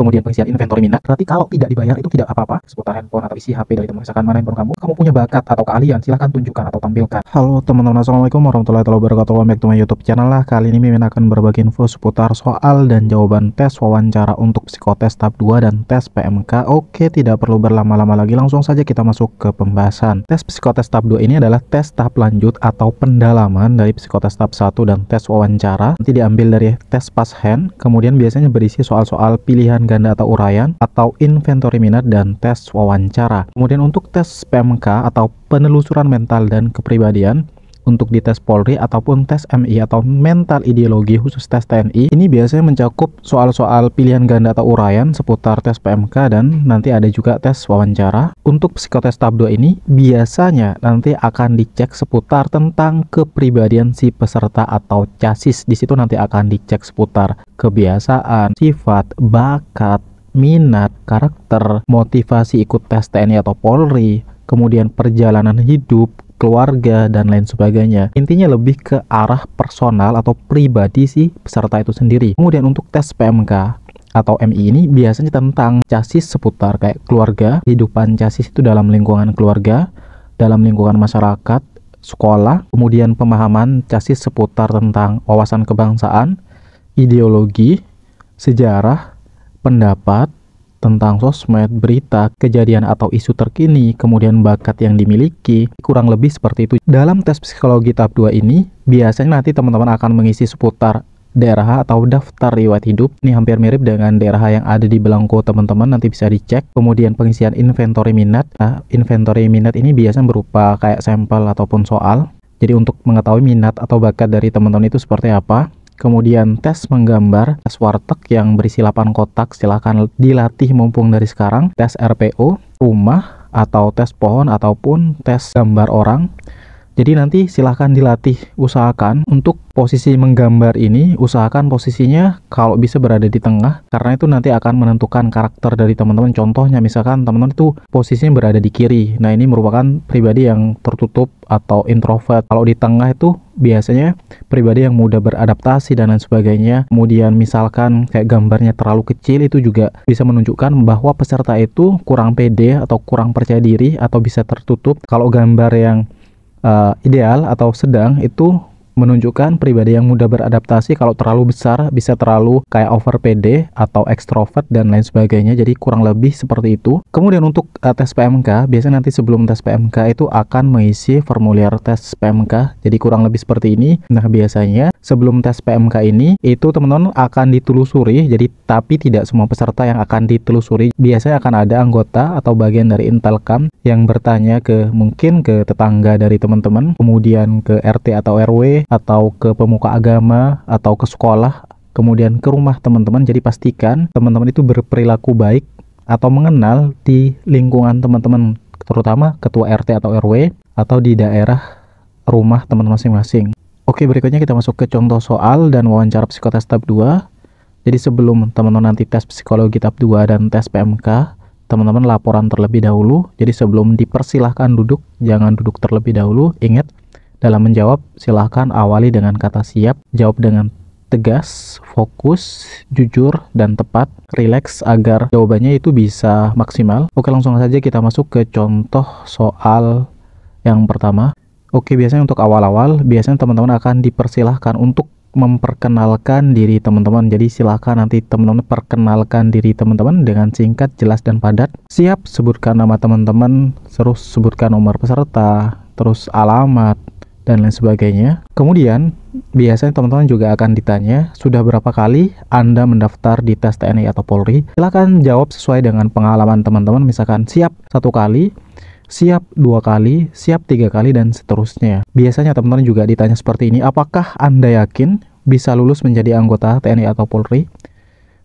kemudian pengisian inventory minat. Berarti kalau tidak dibayar itu tidak apa-apa. Seputar handphone atau isi HP dari teman, misalkan mana handphone kamu punya bakat atau keahlian, silahkan tunjukkan atau tampilkan. Halo teman-teman, assalamualaikum warahmatullahi wabarakatuh. Welcome back to my YouTube channel lah. Kali ini Mimin akan berbagi info seputar soal dan jawaban tes wawancara untuk psikotes tahap 2 dan tes PMK. Oke, tidak perlu berlama-lama lagi, langsung saja kita masuk ke pembahasan. Tes psikotes tahap 2 ini adalah tes tahap lanjut atau pendalaman dari psikotes tahap 1 dan tes wawancara. Nanti diambil dari tes pass hand, kemudian biasanya berisi soal-soal pilihan ganda atau uraian atau inventory minat dan tes wawancara. Kemudian untuk tes PMK atau penelusuran mental dan kepribadian, untuk di tes Polri ataupun tes MI atau mental ideologi khusus tes TNI, ini biasanya mencakup soal-soal pilihan ganda atau uraian seputar tes PMK dan nanti ada juga tes wawancara. Untuk psikotes tahap 2 ini biasanya nanti akan dicek seputar tentang kepribadian si peserta atau chassis. Di situ nanti akan dicek seputar kebiasaan, sifat, bakat, minat, karakter, motivasi ikut tes TNI atau Polri, kemudian perjalanan hidup, keluarga, dan lain sebagainya. Intinya lebih ke arah personal atau pribadi si peserta itu sendiri. Kemudian untuk tes PMK atau MI ini biasanya tentang chassis seputar kayak keluarga, kehidupan chassis itu dalam lingkungan keluarga, dalam lingkungan masyarakat, sekolah, kemudian pemahaman chassis seputar tentang wawasan kebangsaan, ideologi, sejarah, pendapat, tentang sosmed, berita, kejadian atau isu terkini, kemudian bakat yang dimiliki, kurang lebih seperti itu. Dalam tes psikologi tahap 2 ini, biasanya nanti teman-teman akan mengisi seputar daerah atau daftar riwayat hidup. Ini hampir mirip dengan daerah yang ada di belangko teman-teman, nanti bisa dicek. Kemudian pengisian inventory minat. Nah, inventory minat ini biasanya berupa kayak sampel ataupun soal. Jadi untuk mengetahui minat atau bakat dari teman-teman itu seperti apa. Kemudian tes menggambar, tes warteg yang berisi 8 kotak, silahkan dilatih mumpung dari sekarang. Tes RPO, rumah, atau tes pohon, ataupun tes gambar orang. Jadi nanti silahkan dilatih, usahakan untuk posisi menggambar ini, usahakan posisinya kalau bisa berada di tengah, karena itu nanti akan menentukan karakter dari teman-teman. Contohnya misalkan teman-teman itu posisinya berada di kiri, nah ini merupakan pribadi yang tertutup atau introvert. Kalau di tengah itu biasanya pribadi yang mudah beradaptasi dan lain sebagainya. Kemudian misalkan kayak gambarnya terlalu kecil, itu juga bisa menunjukkan bahwa peserta itu kurang pede atau kurang percaya diri atau bisa tertutup. Kalau gambar yang ideal atau sedang itu menunjukkan pribadi yang mudah beradaptasi. Kalau terlalu besar bisa terlalu kayak over PD atau ekstrovert dan lain sebagainya. Jadi kurang lebih seperti itu. Kemudian untuk tes PMK, biasanya nanti sebelum tes PMK itu akan mengisi formulir tes PMK. Jadi kurang lebih seperti ini. Nah, biasanya sebelum tes PMK ini itu teman-teman akan ditelusuri. Jadi tapi tidak semua peserta yang akan ditelusuri. Biasanya akan ada anggota atau bagian dari Intelkam yang bertanya mungkin ke tetangga dari teman-teman, kemudian ke RT atau RW, atau ke pemuka agama, atau ke sekolah, kemudian ke rumah teman-teman. Jadi pastikan teman-teman itu berperilaku baik atau mengenal di lingkungan teman-teman, terutama ketua RT atau RW atau di daerah rumah teman masing-masing. Oke, berikutnya kita masuk ke contoh soal dan wawancara psikotes tahap 2. Jadi sebelum teman-teman nanti tes psikologi tahap 2 dan tes PMK, teman-teman laporan terlebih dahulu. Jadi sebelum dipersilahkan duduk, jangan duduk terlebih dahulu. Ingat, dalam menjawab, silahkan awali dengan kata siap, jawab dengan tegas, fokus, jujur, dan tepat, rileks agar jawabannya itu bisa maksimal. Oke, langsung saja kita masuk ke contoh soal yang pertama. Oke, biasanya untuk awal-awal, biasanya teman-teman akan dipersilahkan untuk memperkenalkan diri teman-teman. Jadi silahkan nanti teman-teman perkenalkan diri teman-teman dengan singkat, jelas, dan padat. Siap, sebutkan nama teman-teman, terus sebutkan nomor peserta, terus alamat, dan lain sebagainya. Kemudian biasanya teman-teman juga akan ditanya, sudah berapa kali Anda mendaftar di tes TNI atau Polri? Silahkan jawab sesuai dengan pengalaman teman-teman. Misalkan siap 1 kali, siap 2 kali, siap 3 kali, dan seterusnya. Biasanya teman-teman juga ditanya seperti ini, apakah Anda yakin bisa lulus menjadi anggota TNI atau Polri?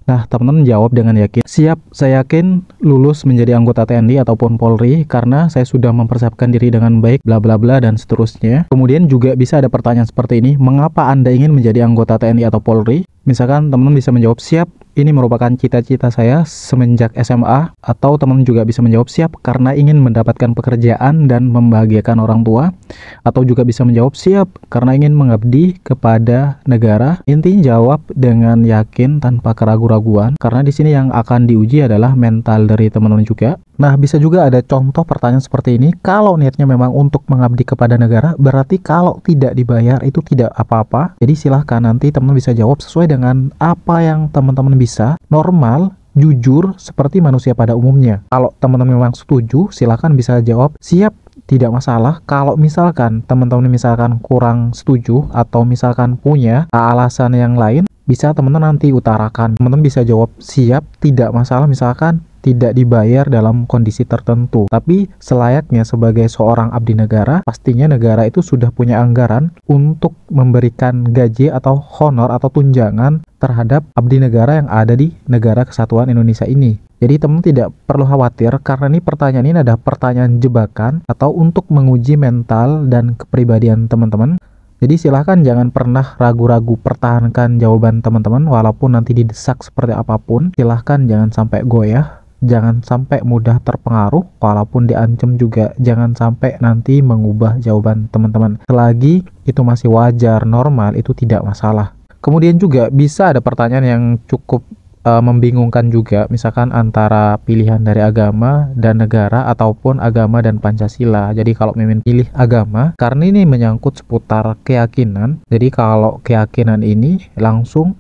Nah, teman-teman jawab dengan yakin, siap, saya yakin lulus menjadi anggota TNI ataupun Polri karena saya sudah mempersiapkan diri dengan baik, bla bla bla, dan seterusnya. Kemudian juga bisa ada pertanyaan seperti ini, mengapa Anda ingin menjadi anggota TNI atau Polri? Misalkan teman-teman bisa menjawab, siap, Ini merupakan cita-cita saya semenjak SMA, atau teman juga bisa menjawab siap karena ingin mendapatkan pekerjaan dan membahagiakan orang tua, atau juga bisa menjawab siap karena ingin mengabdi kepada negara. Intinya jawab dengan yakin tanpa keraguan-raguan, karena di sini yang akan diuji adalah mental dari teman-teman juga. Nah, bisa juga ada contoh pertanyaan seperti ini. Kalau niatnya memang untuk mengabdi kepada negara, berarti kalau tidak dibayar itu tidak apa-apa. Jadi silahkan nanti teman-teman bisa jawab sesuai dengan apa yang teman-teman bisa. Normal, jujur, seperti manusia pada umumnya. Kalau teman-teman memang setuju, silahkan bisa jawab siap, tidak masalah. Kalau misalkan teman-teman misalkan kurang setuju atau misalkan punya alasan yang lain, bisa teman-teman nanti utarakan. Teman-teman bisa jawab siap, tidak masalah, misalkan tidak dibayar dalam kondisi tertentu. Tapi selayaknya sebagai seorang abdi negara, pastinya negara itu sudah punya anggaran untuk memberikan gaji atau honor atau tunjangan terhadap abdi negara yang ada di negara kesatuan Indonesia ini. Jadi teman-teman tidak perlu khawatir, karena ini pertanyaan ini adalah pertanyaan jebakan atau untuk menguji mental dan kepribadian teman-teman. Jadi silahkan jangan pernah ragu-ragu, pertahankan jawaban teman-teman walaupun nanti didesak seperti apapun. Silahkan jangan sampai goyah, jangan sampai mudah terpengaruh, walaupun diancam juga jangan sampai nanti mengubah jawaban teman-teman. Selagi itu masih wajar, normal, itu tidak masalah. Kemudian juga bisa ada pertanyaan yang cukup membingungkan juga, misalkan antara pilihan dari agama dan negara ataupun agama dan Pancasila. Jadi kalau mimin pilih agama, karena ini menyangkut seputar keyakinan, jadi kalau keyakinan ini langsung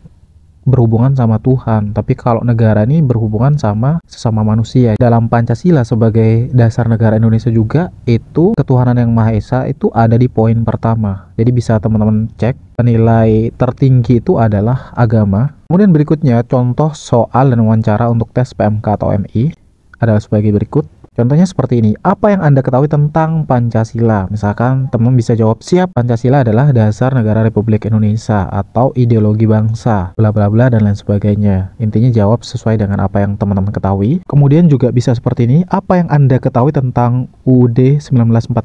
berhubungan sama Tuhan, tapi kalau negara ini berhubungan sama sesama manusia. Dalam Pancasila sebagai dasar negara Indonesia juga, itu ketuhanan yang Maha Esa itu ada di poin pertama. Jadi bisa teman-teman cek, penilai tertinggi itu adalah agama. Kemudian berikutnya contoh soal dan wawancara untuk tes PMK atau MI adalah sebagai berikut. Contohnya seperti ini, apa yang Anda ketahui tentang Pancasila? Misalkan teman bisa jawab siap, Pancasila adalah dasar negara Republik Indonesia atau ideologi bangsa, bla bla bla dan lain sebagainya. Intinya jawab sesuai dengan apa yang teman-teman ketahui. Kemudian juga bisa seperti ini, apa yang Anda ketahui tentang UUD 1945?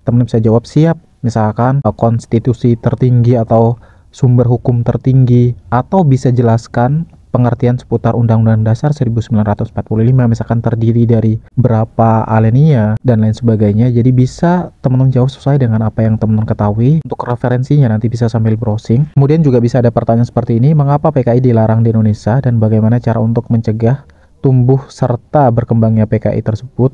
Teman bisa jawab siap, misalkan konstitusi tertinggi atau sumber hukum tertinggi, atau bisa jelaskan pengertian seputar Undang-Undang Dasar 1945, misalkan terdiri dari berapa alinea dan lain sebagainya. Jadi bisa teman-teman jawab sesuai dengan apa yang teman-teman ketahui. Untuk referensinya nanti bisa sambil browsing. Kemudian juga bisa ada pertanyaan seperti ini, mengapa PKI dilarang di Indonesia dan bagaimana cara untuk mencegah tumbuh serta berkembangnya PKI tersebut?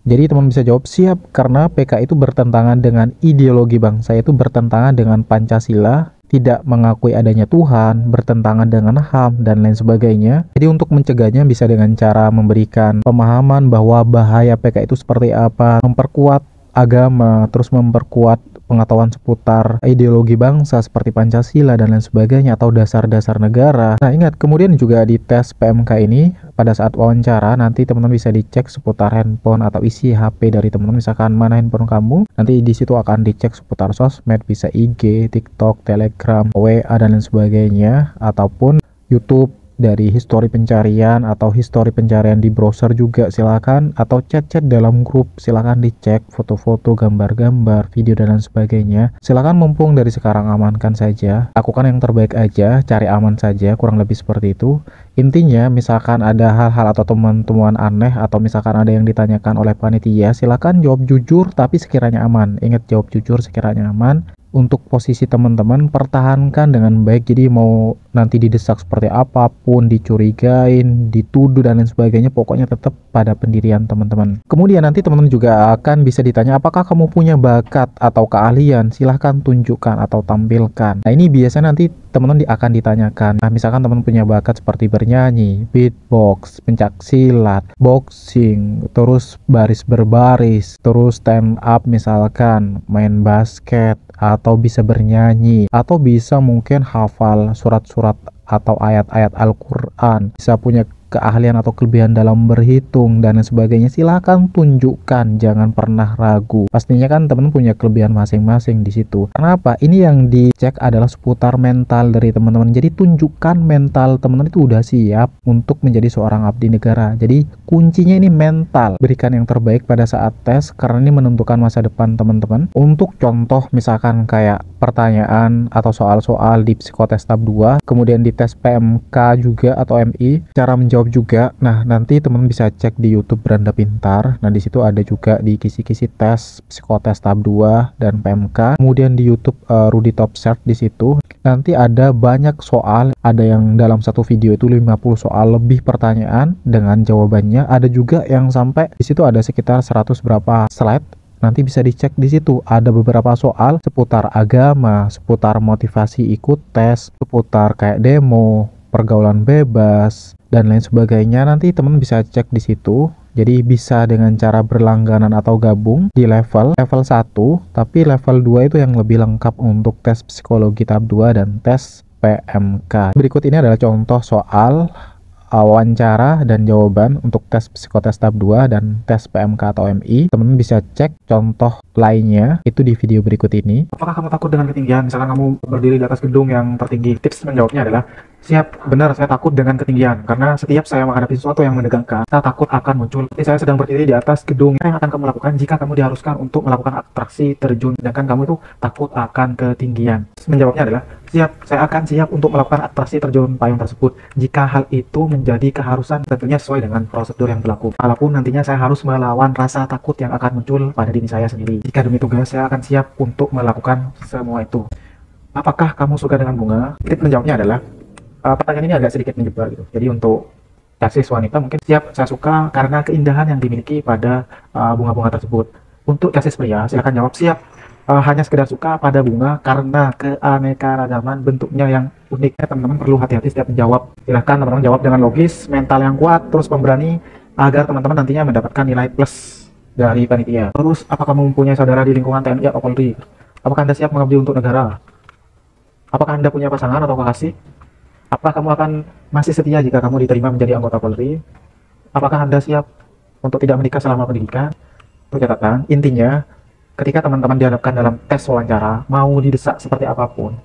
Jadi teman bisa jawab siap, karena PKI itu bertentangan dengan ideologi bangsa, itu bertentangan dengan Pancasila, tidak mengakui adanya Tuhan, bertentangan dengan HAM, dan lain sebagainya. Jadi untuk mencegahnya bisa dengan cara memberikan pemahaman bahwa bahaya PKI itu seperti apa, memperkuat agama, terus memperkuat pengetahuan seputar ideologi bangsa seperti Pancasila dan lain sebagainya, atau dasar-dasar negara. Nah ingat, kemudian juga di tes PMK ini pada saat wawancara nanti teman-teman bisa dicek seputar handphone atau isi HP dari teman-teman. Misalkan mana handphone kamu, nanti di situ akan dicek seputar sosmed, bisa IG, TikTok, Telegram, WA dan lain sebagainya, ataupun YouTube. Dari histori pencarian atau histori pencarian di browser juga silakan, atau chat-chat dalam grup silakan dicek, foto-foto, gambar-gambar, video dan lain sebagainya. Silakan, mumpung dari sekarang amankan saja, lakukan yang terbaik aja, cari aman saja, kurang lebih seperti itu. Intinya misalkan ada hal-hal atau teman-teman aneh, atau misalkan ada yang ditanyakan oleh panitia, silakan jawab jujur tapi sekiranya aman. Ingat, jawab jujur sekiranya aman. Untuk posisi teman-teman pertahankan dengan baik. Jadi mau nanti didesak seperti apapun, dicurigain, dituduh dan lain sebagainya, pokoknya tetap pada pendirian teman-teman. Kemudian nanti teman-teman juga akan bisa ditanya, apakah kamu punya bakat atau keahlian? Silahkan tunjukkan atau tampilkan. Nah ini biasanya nanti teman-teman akan ditanyakan. Nah misalkan teman punya bakat seperti bernyanyi, beatbox, pencak silat, boxing, terus baris berbaris, terus stand up, misalkan main basket, atau bisa bernyanyi, atau bisa mungkin hafal surat-surat atau ayat-ayat Al-Quran, bisa punya keahlian atau kelebihan dalam berhitung dan lain sebagainya, silahkan tunjukkan, jangan pernah ragu. Pastinya kan teman-teman punya kelebihan masing-masing di situ. Karena apa? Ini yang dicek adalah seputar mental dari teman-teman. Jadi tunjukkan mental teman-teman itu udah siap untuk menjadi seorang abdi negara. Jadi kuncinya ini mental. Berikan yang terbaik pada saat tes, karena ini menentukan masa depan teman-teman. Untuk contoh misalkan kayak pertanyaan atau soal-soal di psikotes tahap 2, kemudian di tes PMK juga atau MI, cara menjawab juga. Nah, nanti teman bisa cek di YouTube Beranda Pintar. Nah, di situ ada juga di kisi-kisi tes psikotes tahap 2 dan PMK. Kemudian di YouTube Rudy Top Search di situ. Nanti ada banyak soal, ada yang dalam satu video itu 50 soal lebih pertanyaan dengan jawabannya. Ada juga yang sampai di situ ada sekitar 100 berapa slide. Nanti bisa dicek di situ. Ada beberapa soal seputar agama, seputar motivasi ikut tes, seputar kayak demo, pergaulan bebas, dan lain sebagainya. Nanti teman bisa cek di situ. Jadi bisa dengan cara berlangganan atau gabung di level 1, tapi level 2 itu yang lebih lengkap untuk tes psikologi tahap 2 dan tes PMK. Berikut ini adalah contoh soal wawancara dan jawaban untuk tes psikotes tahap 2 dan tes PMK atau MI. Teman-teman bisa cek contoh lainnya itu di video berikut ini. Apakah kamu takut dengan ketinggian? Misalkan kamu berdiri di atas gedung yang tertinggi. Tips menjawabnya adalah, siap, benar, saya takut dengan ketinggian. Karena setiap saya menghadapi sesuatu yang menegangkan, saya takut akan muncul. Seperti saya sedang berdiri di atas gedung. Apa yang akan kamu lakukan jika kamu diharuskan untuk melakukan atraksi terjun, sedangkan kamu itu takut akan ketinggian? Menjawabnya adalah, siap, saya akan siap untuk melakukan atraksi terjun payung tersebut jika hal itu menjadi keharusan, tentunya sesuai dengan prosedur yang berlaku. Walaupun nantinya saya harus melawan rasa takut yang akan muncul pada diri saya sendiri. Jika demi tugas, saya akan siap untuk melakukan semua itu. Apakah kamu suka dengan bunga? Menjawabnya adalah, pertanyaan ini agak sedikit menjebak gitu. Jadi untuk casis wanita mungkin siap, saya suka karena keindahan yang dimiliki pada bunga-bunga tersebut. Untuk casis pria silakan jawab, siap, hanya sekedar suka pada bunga karena keanekaragaman bentuknya yang unik. Teman-teman perlu hati-hati setiap menjawab. Silahkan teman-teman jawab dengan logis, mental yang kuat, terus pemberani, agar teman-teman nantinya mendapatkan nilai plus dari panitia. Terus, apa kamu mempunyai saudara di lingkungan TNI atau Polri? Apakah Anda siap mengabdi untuk negara? Apakah Anda punya pasangan atau kekasih? Apakah kamu akan masih setia jika kamu diterima menjadi anggota Polri? Apakah Anda siap untuk tidak menikah selama pendidikan? Untuk catatan, intinya, ketika teman-teman dihadapkan dalam tes wawancara, mau didesak seperti apapun,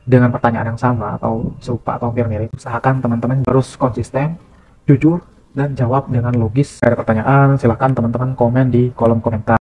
dengan pertanyaan yang sama atau serupa atau hampir mirip, usahakan teman-teman harus konsisten, jujur, dan jawab dengan logis. Ada pertanyaan, silahkan teman-teman komen di kolom komentar.